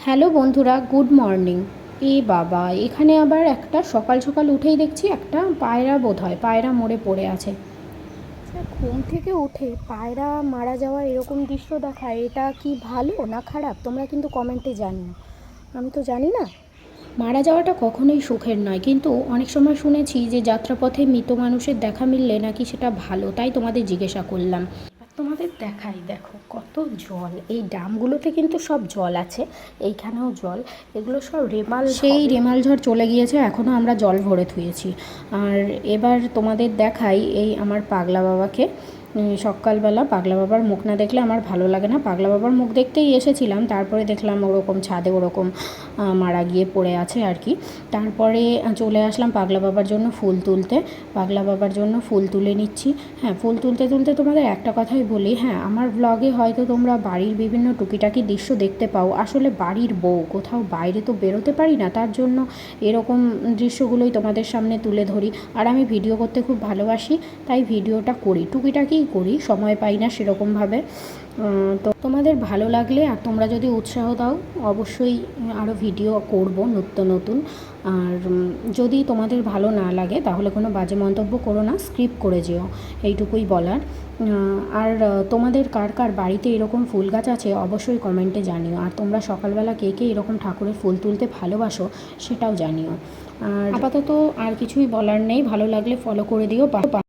Hello বন্ধুরা, good morning. এ বাবা, এখানে আবার একটা সকাল সকাল উঠেই দেখছি একটা পায়রা বোধহয় পায়রা মরে পড়ে আছে। ঘুম থেকে উঠে পায়রা মারা যাওয়া এরকম দৃশ্য দেখা, এটা কি ভালো না খারাপ? তোমরা কিন্তু কমেন্টে জানিও। আমি তো জানি না। মারা যাওয়াটা কখনোই সুখের নয়, কিন্তু অনেক সময় শুনেছি যে যাত্রাপথে মৃত মানুষের দেখা মিললে নাকি সেটা ভালো, তাই তোমাদের জিজ্ঞাসা করলাম। তোমাদের দেখাই, দেখো কত জল, এই ড্যামগুলোতে কিন্তু সব জল আছে, এইখানেও জল। এগুলো সব রেমাল, সেই রেমাল ঝড় চলে গিয়েছে, এখনও আমরা জল ভরে থুয়েছি। আর এবার তোমাদের দেখাই এই আমার পাগলা বাবাকে। সকালবেলা পাগলা বাবার মুখ না দেখলে আমার ভালো লাগে না। পাগলা বাবার মুখ দেখতেই এসেছিলাম, তারপরে দেখলাম ওরকম ছাদে ওরকম মারা গিয়ে পড়ে আছে আর কি। তারপরে চলে আসলাম পাগলা বাবার জন্য ফুল তুলতে। পাগলা বাবার জন্য ফুল তুলে নিচ্ছি। হ্যাঁ, ফুল তুলতে তুলতে তোমাদের একটা কথাই বলি, হ্যাঁ, আমার ব্লগে হয়তো তোমরা বাড়ির বিভিন্ন টুকিটাকি দৃশ্য দেখতে পাও। আসলে বাড়ির বউ, কোথাও বাইরে তো বেরোতে পারি না, তার জন্য এরকম দৃশ্যগুলোই তোমাদের সামনে তুলে ধরি। আর আমি ভিডিও করতে খুব ভালোবাসি, তাই ভিডিওটা করি, টুকিটাকিই করি, সময় পাই না সেরকমভাবে। তো তোমাদের ভালো লাগলে আর তোমরা যদি উৎসাহ দাও, অবশ্যই আরও ভিডিও করব নিত্য নতুন। আর যদি তোমাদের ভালো না লাগে তাহলে কোনো বাজে মন্তব্য করো না, স্কিপ করে যেও, এইটুকুই বলার। আর তোমাদের কার কার বাড়িতে এরকম ফুল গাছ আছে অবশ্যই কমেন্টে জানিও। আর তোমরা সকালবেলা কে কে এরকম ঠাকুরের ফুল তুলতে ভালোবাসো সেটাও জানিও। আর আপাতত আর কিছুই বলার নেই, ভালো লাগলে ফলো করে দিও।